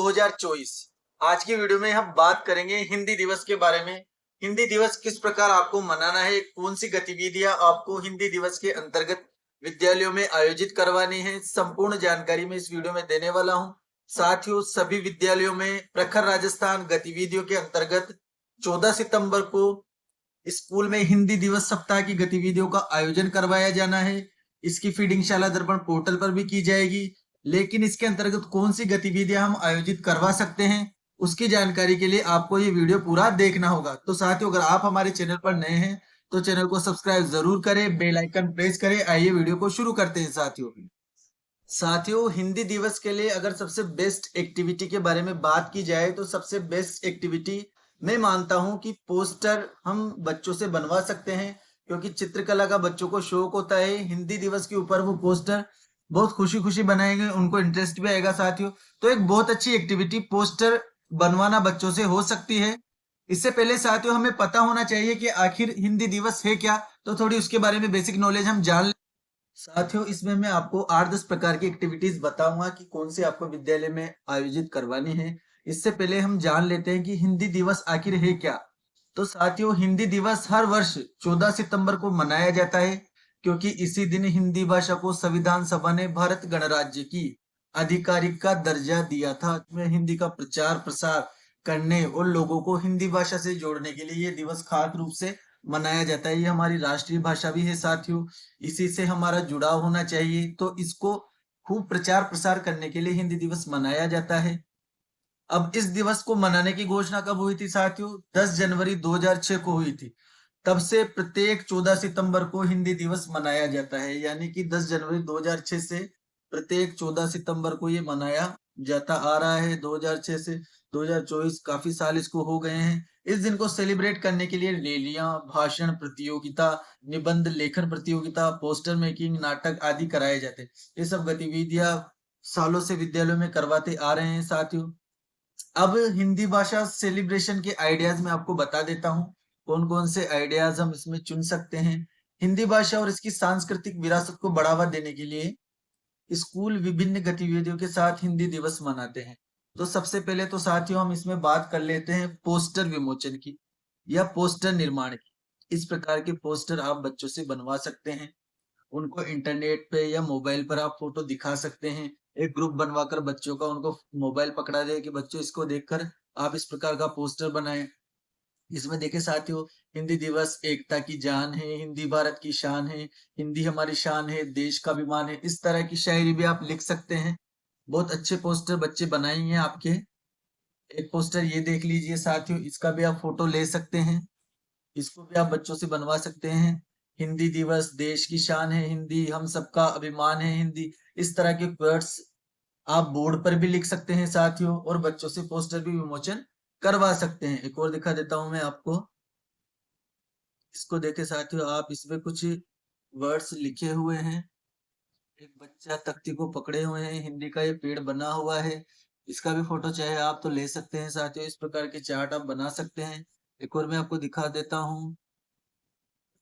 2024। आज की वीडियो में हम बात करेंगे हिंदी दिवस के बारे में। हिंदी दिवस किस प्रकार आपको मनाना है, कौन सी गतिविधियां आपको हिंदी दिवस के अंतर्गत विद्यालयों में आयोजित करवानी है, संपूर्ण जानकारी मैं इस वीडियो में देने वाला हूं। साथियों, सभी विद्यालयों में प्रखर राजस्थान गतिविधियों के अंतर्गत 14 सितंबर को स्कूल में हिंदी दिवस सप्ताह की गतिविधियों का आयोजन करवाया जाना है। इसकी फीडिंग शाला दर्पण पोर्टल पर भी की जाएगी। लेकिन इसके अंतर्गत कौन सी गतिविधियां हम आयोजित करवा सकते हैं, उसकी जानकारी के लिए आपको ये वीडियो पूरा देखना होगा। तो साथियों, अगर आप हमारे चैनल पर नए हैं तो चैनल को सब्सक्राइब जरूर करें, बेल आइकन प्रेस करें। आइए वीडियो को शुरू करते हैं। साथियों, हिंदी दिवस के लिए अगर सबसे बेस्ट एक्टिविटी के बारे में बात की जाए तो सबसे बेस्ट एक्टिविटी मैं मानता हूं कि पोस्टर हम बच्चों से बनवा सकते हैं, क्योंकि चित्रकला का बच्चों को शौक होता है। हिंदी दिवस के ऊपर वो पोस्टर बहुत खुशी खुशी बनाएंगे, उनको इंटरेस्ट भी आएगा। साथियों, तो एक बहुत अच्छी एक्टिविटी पोस्टर बनवाना बच्चों से हो सकती है। इससे पहले साथियों, हमें पता होना चाहिए कि आखिर हिंदी दिवस है क्या, तो थोड़ी उसके बारे में बेसिक नॉलेज हम जान। साथियों, इसमें मैं आपको 8-10 प्रकार की एक्टिविटीज बताऊंगा कि कौन सी आपको विद्यालय में आयोजित करवानी है। इससे पहले हम जान लेते हैं कि हिंदी दिवस आखिर है क्या। तो साथियों, हिंदी दिवस हर वर्ष 14 सितंबर को मनाया जाता है, क्योंकि इसी दिन हिंदी भाषा को संविधान सभा ने भारत गणराज्य की आधिकारिक का दर्जा दिया था। में हिंदी का प्रचार प्रसार करने और लोगों को हिंदी भाषा से जोड़ने के लिए ये दिवस खास रूप से मनाया जाता है। ये हमारी राष्ट्रीय भाषा भी है साथियों, इसी से हमारा जुड़ाव होना चाहिए। तो इसको खूब प्रचार प्रसार करने के लिए हिंदी दिवस मनाया जाता है। अब इस दिवस को मनाने की घोषणा कब हुई थी साथियों? 10 जनवरी 2006 को हुई थी। तब से प्रत्येक 14 सितंबर को हिंदी दिवस मनाया जाता है, यानी कि 10 जनवरी 2006 से प्रत्येक 14 सितंबर को ये मनाया जाता आ रहा है। 2006 से 2024 काफी साल इसको हो गए हैं। इस दिन को सेलिब्रेट करने के लिए रैलियां, भाषण प्रतियोगिता, निबंध लेखन प्रतियोगिता, पोस्टर मेकिंग, नाटक आदि कराए जाते हैं। ये सब गतिविधियां सालों से विद्यालयों में करवाते आ रहे हैं साथियों। अब हिंदी भाषा सेलिब्रेशन के आइडियाज मैं आपको बता देता हूँ, कौन कौन से आइडियाज हम इसमें चुन सकते हैं। हिंदी भाषा और इसकी सांस्कृतिक विरासत को बढ़ावा देने के लिए स्कूल विभिन्न गतिविधियों के साथ हिंदी दिवस मनाते हैं। तो सबसे पहले तो साथियों, हम इसमें बात कर लेते हैं पोस्टर विमोचन की या पोस्टर निर्माण की। इस प्रकार के पोस्टर आप बच्चों से बनवा सकते हैं। उनको इंटरनेट पे या मोबाइल पर आप फोटो दिखा सकते हैं। एक ग्रुप बनवाकर बच्चों का उनको मोबाइल पकड़ा दे कि बच्चों इसको देखकर आप इस प्रकार का पोस्टर बनाएं। इसमें देखिए साथियों, हिंदी दिवस एकता की जान है, हिंदी भारत की शान है, हिंदी हमारी शान है, देश का अभिमान है, इस तरह की शायरी भी आप लिख सकते हैं। बहुत अच्छे पोस्टर बच्चे बनाएंगे आपके। एक पोस्टर ये देख लीजिए साथियों, इसका भी आप फोटो ले सकते हैं। इसको भी आप बच्चों से बनवा सकते हैं। हिंदी दिवस देश की शान है, हिंदी हम सबका अभिमान है, हिंदी, इस तरह के वर्ड्स आप बोर्ड पर भी लिख सकते हैं साथियों, और बच्चों से पोस्टर भी विमोचन करवा सकते हैं। एक और दिखा देता हूं मैं आपको। इसको देखे साथियों, आप इसमें कुछ वर्ड्स लिखे हुए हैं। एक बच्चा तख्ती को पकड़े हुए हैं, हिंदी का ये पेड़ बना हुआ है। इसका भी फोटो चाहे आप तो ले सकते हैं साथियों। इस प्रकार के चार्ट आप बना सकते हैं। एक और मैं आपको दिखा देता हूँ।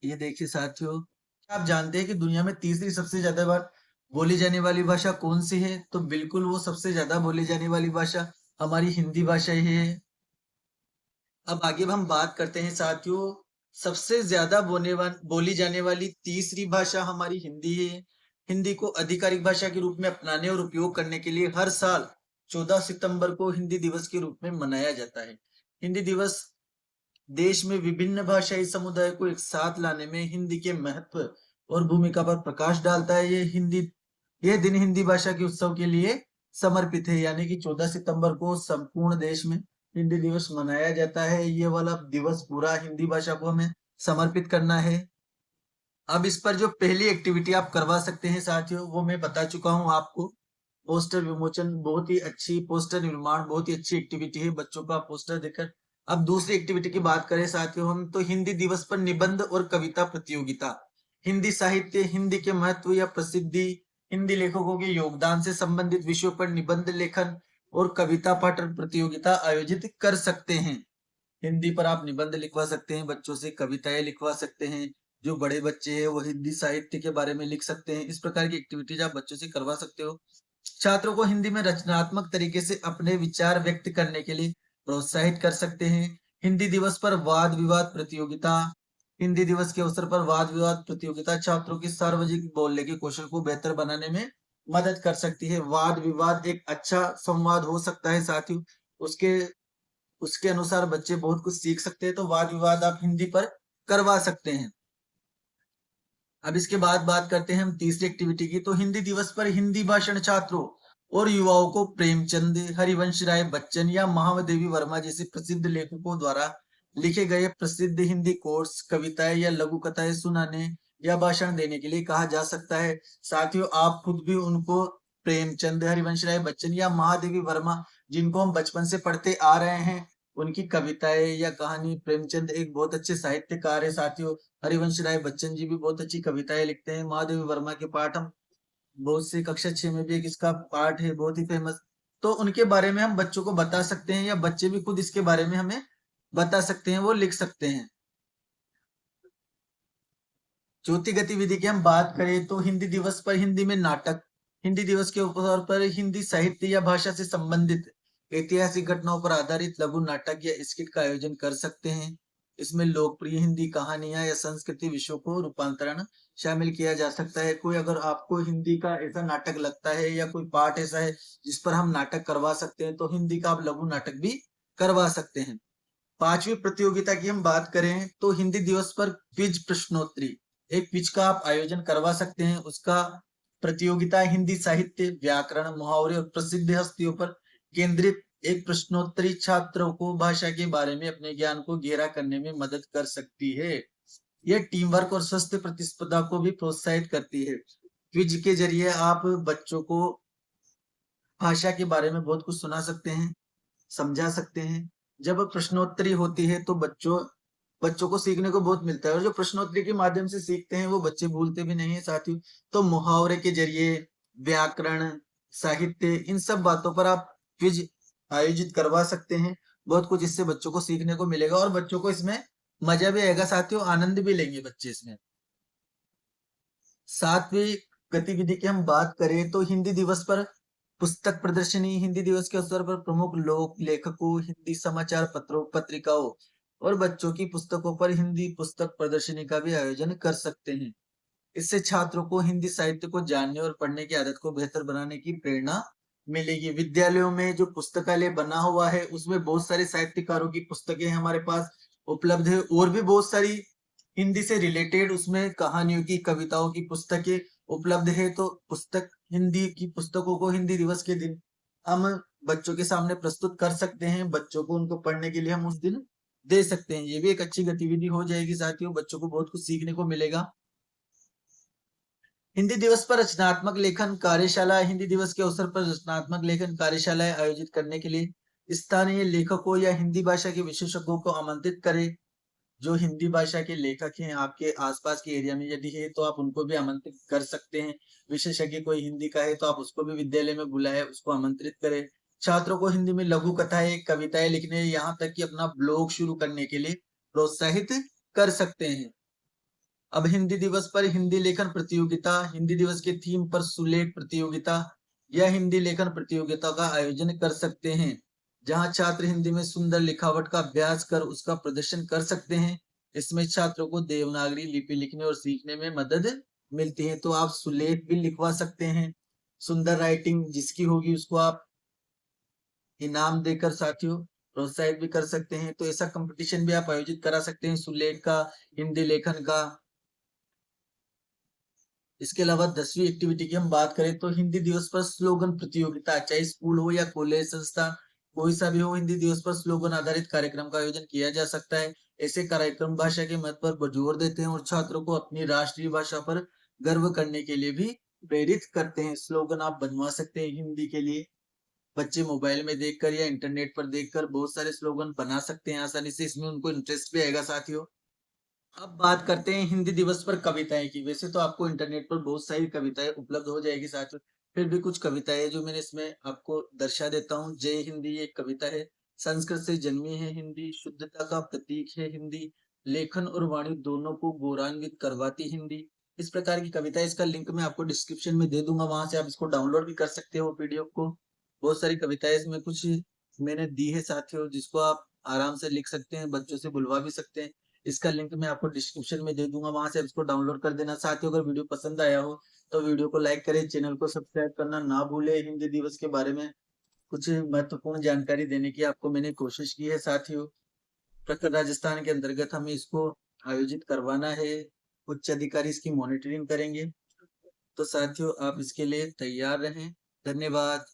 ये देखिए साथियों, क्या आप जानते हैं कि दुनिया में तीसरी सबसे ज्यादा बार बोली जाने वाली भाषा कौन सी है? तो बिल्कुल वो सबसे ज्यादा बोली जाने वाली भाषा हमारी हिंदी भाषा ही है। अब आगे हम बात करते हैं साथियों, सबसे ज्यादा बोली जाने वाली तीसरी भाषा हमारी हिंदी है। हिंदी को आधिकारिक भाषा के रूप में अपनाने और उपयोग करने के लिए हर साल 14 सितंबर को हिंदी दिवस के रूप में मनाया जाता है। हिंदी दिवस देश में विभिन्न भाषाई समुदाय को एक साथ लाने में हिंदी के महत्व और भूमिका पर प्रकाश डालता है। यह दिन हिंदी भाषा के उत्सव के लिए समर्पित है, यानी कि 14 सितंबर को संपूर्ण देश में हिंदी दिवस मनाया जाता है। ये वाला दिवस पूरा हिंदी भाषा को हमें समर्पित करना है। अब इस पर जो पहली एक्टिविटी आप करवा सकते हैं साथियों, वो मैं बता चुका हूं आपको। पोस्टर विमोचन बहुत ही अच्छी, पोस्टर निर्माण बहुत ही अच्छी एक्टिविटी है बच्चों का पोस्टर देखकर। अब दूसरी एक्टिविटी की बात करें साथियों हम, तो हिंदी दिवस पर निबंध और कविता प्रतियोगिता। हिंदी साहित्य, हिंदी के महत्व या प्रसिद्धि, हिंदी लेखकों के योगदान से संबंधित विषयों पर निबंध लेखन और कविता पाठन प्रतियोगिता आयोजित कर सकते हैं। हिंदी पर आप निबंध लिखवा सकते हैं, बच्चों से कविताएं लिखवा सकते हैं। जो बड़े बच्चे हैं वो हिंदी साहित्य के बारे में लिख सकते हैं। इस प्रकार की एक्टिविटीज आप बच्चों से करवा सकते हो। छात्रों को हिंदी में रचनात्मक तरीके से अपने विचार व्यक्त करने के लिए प्रोत्साहित कर सकते हैं। हिंदी दिवस पर वाद विवाद प्रतियोगिता। हिंदी दिवस के अवसर पर वाद विवाद प्रतियोगिता छात्रों की सार्वजनिक बोलने के कौशल को बेहतर बनाने में मदद कर सकती है। वाद विवाद एक अच्छा संवाद हो सकता है साथियों। उसके उसके अनुसार बच्चे बहुत कुछ सीख सकते हैं, तो वाद विवाद आप हिंदी पर करवा सकते हैं। अब इसके बाद बात करते हैं हम तीसरी एक्टिविटी की। तो हिंदी दिवस पर हिंदी भाषण छात्रों और युवाओं को प्रेमचंद, हरिवंश राय बच्चन या महादेवी वर्मा जैसे प्रसिद्ध लेखकों द्वारा लिखे गए प्रसिद्ध हिंदी कोर्स, कविताएं या लघु कथाएं सुनाने या भाषण देने के लिए कहा जा सकता है। साथियों, आप खुद भी उनको प्रेमचंद, हरिवंश राय बच्चन या महादेवी वर्मा, जिनको हम बचपन से पढ़ते आ रहे हैं, उनकी कविताएं या कहानी। प्रेमचंद एक बहुत अच्छे साहित्यकार है साथियों। हरिवंश राय बच्चन जी भी बहुत अच्छी कविताएं लिखते हैं। महादेवी वर्मा के पाठ हम बहुत से कक्षा 6 में भी एक इसका पाठ है बहुत ही फेमस। तो उनके बारे में हम बच्चों को बता सकते हैं या बच्चे भी खुद इसके बारे में हमें बता सकते हैं, वो लिख सकते हैं। चौथी गतिविधि की हम बात करें तो हिंदी दिवस पर हिंदी में नाटक। हिंदी दिवस के अवसर पर हिंदी साहित्य या भाषा से संबंधित ऐतिहासिक घटनाओं पर आधारित लघु नाटक या स्किट का आयोजन कर सकते हैं। इसमें लोकप्रिय हिंदी कहानियां या संस्कृति विषयों को रूपांतरण शामिल किया जा सकता है। कोई अगर आपको हिंदी का ऐसा नाटक लगता है या कोई पाठ ऐसा है जिस पर हम नाटक करवा सकते हैं, तो हिंदी का आप लघु नाटक भी करवा सकते हैं। पांचवी प्रतियोगिता की हम बात करें तो हिंदी दिवस पर क्विज प्रश्नोत्तरी, एक क्विज का आप आयोजन करवा सकते हैं। उसका प्रतियोगिता हिंदी साहित्य, व्याकरण, मुहावरे और प्रसिद्ध हस्तियों पर केंद्रित एक प्रश्नोत्तरी छात्रों को भाषा के बारे में अपने ज्ञान को गहरा करने में मदद कर सकती है। यह टीम वर्क और स्वस्थ प्रतिस्पर्धा को भी प्रोत्साहित करती है। क्विज के जरिए आप बच्चों को भाषा के बारे में बहुत कुछ सुना सकते हैं, समझा सकते हैं। जब प्रश्नोत्तरी होती है तो बच्चों को सीखने को बहुत मिलता है, और जो प्रश्नोत्तरी के माध्यम से सीखते हैं वो बच्चे भूलते भी नहीं है साथियों। तो मुहावरे के जरिए, व्याकरण, साहित्य, इन सब बातों पर आप क्विज आयोजित करवा सकते हैं। बहुत कुछ इससे बच्चों को सीखने को मिलेगा और बच्चों को इसमें मजा भी आएगा साथियों, आनंद भी लेंगे बच्चे इसमें। सातवीं गतिविधि की हम बात करें तो हिंदी दिवस पर पुस्तक प्रदर्शनी। हिंदी दिवस के अवसर पर प्रमुख लोक लेखकों, हिंदी समाचार पत्रों, पत्रिकाओं और बच्चों की पुस्तकों पर हिंदी पुस्तक प्रदर्शनी का भी आयोजन कर सकते हैं। इससे छात्रों को हिंदी साहित्य को जानने और पढ़ने की आदत को बेहतर बनाने की प्रेरणा मिलेगी। विद्यालयों में जो पुस्तकालय बना हुआ है उसमें बहुत सारे साहित्यकारों की पुस्तकें हमारे पास उपलब्ध है, और भी बहुत सारी हिंदी से रिलेटेड उसमें कहानियों की, कविताओं की पुस्तकें उपलब्ध है। तो पुस्तक हिंदी की पुस्तकों को हिंदी दिवस के दिन हम बच्चों के सामने प्रस्तुत कर सकते हैं। बच्चों को उनको पढ़ने के लिए हम उस दिन दे सकते हैं। ये भी एक अच्छी गतिविधि हो जाएगी साथियों, बच्चों को बहुत कुछ सीखने को मिलेगा। हिंदी दिवस पर रचनात्मक लेखन कार्यशाला। हिंदी दिवस के अवसर पर रचनात्मक लेखन कार्यशालाएं आयोजित करने के लिए स्थानीय लेखकों या हिंदी भाषा के विशेषज्ञों को आमंत्रित करें। जो हिंदी भाषा के लेखक हैं आपके आसपास के एरिया में यदि है तो आप उनको भी आमंत्रित कर सकते हैं। विशेषज्ञ कोई हिंदी का है तो आप उसको भी विद्यालय में बुलाएं, उसको आमंत्रित करें। छात्रों को हिंदी में लघु कथाएं, कविताएं लिखने, यहाँ तक कि अपना ब्लॉग शुरू करने के लिए प्रोत्साहित कर सकते हैं। अब हिंदी दिवस पर हिंदी लेखन प्रतियोगिता। हिंदी दिवस के थीम पर सुलेख प्रतियोगिता या हिंदी लेखन प्रतियोगिता का आयोजन कर सकते हैं, जहां छात्र हिंदी में सुंदर लिखावट का अभ्यास कर उसका प्रदर्शन कर सकते हैं। इसमें छात्रों को देवनागरी लिपि लिखने और सीखने में मदद मिलती है। तो आप सुलेख भी लिखवा सकते हैं। सुंदर राइटिंग जिसकी होगी उसको आप इनाम देकर साथियों प्रोत्साहित भी कर सकते हैं। तो ऐसा कंपटीशन भी आप आयोजित करा सकते हैं सुलेख का, हिंदी लेखन का। इसके अलावा 10वीं एक्टिविटी की हम बात करें तो हिंदी दिवस पर स्लोगन प्रतियोगिता। चाहे स्कूल हो या कॉलेज संस्था, कोई सा भी हो, हिंदी दिवस पर स्लोगन आधारित कार्यक्रम का आयोजन किया जा सकता है। ऐसे कार्यक्रम भाषा के महत्व पर जोर देते हैं और छात्रों को अपनी राष्ट्रीय भाषा पर गर्व करने के लिए भी प्रेरित करते हैं। स्लोगन आप बनवा सकते हैं हिंदी के लिए। बच्चे मोबाइल में देखकर या इंटरनेट पर देखकर बहुत सारे स्लोगन बना सकते हैं आसानी से। इसमें उनको इंटरेस्ट भी आएगा साथियों। अब बात करते हैं हिंदी दिवस पर कविताएं की। वैसे तो आपको इंटरनेट पर बहुत सारी कविताएं उपलब्ध हो जाएगी साथियों, फिर भी कुछ कविताएं जो मैंने इसमें आपको दर्शा देता हूँ। जय हिंदी एक कविता है। संस्कृत से जन्मी है हिंदी, शुद्धता का प्रतीक है हिंदी, लेखन और वाणी दोनों को गौरवान्वित करवाती हिंदी। इस प्रकार की कविता, इसका लिंक मैं आपको डिस्क्रिप्शन में दे दूंगा, वहां से आप इसको डाउनलोड भी कर सकते हो पीडीएफ को। बहुत सारी कविताएं इसमें कुछ मैंने दी है साथियों, जिसको आप आराम से लिख सकते हैं, बच्चों से बुलवा भी सकते हैं। इसका लिंक मैं आपको डिस्क्रिप्शन में दे दूंगा, वहां से आप इसको डाउनलोड कर देना। साथियों, अगर वीडियो पसंद आया हो तो वीडियो को लाइक करें, चैनल को सब्सक्राइब करना ना भूले। हिंदी दिवस के बारे में कुछ महत्वपूर्ण जानकारी देने की आपको मैंने कोशिश की है साथियों। प्रखर राजस्थान के अंतर्गत हमें इसको आयोजित करवाना है, उच्च अधिकारी इसकी मॉनिटरिंग करेंगे। तो साथियों, आप इसके लिए तैयार रहें। धन्यवाद।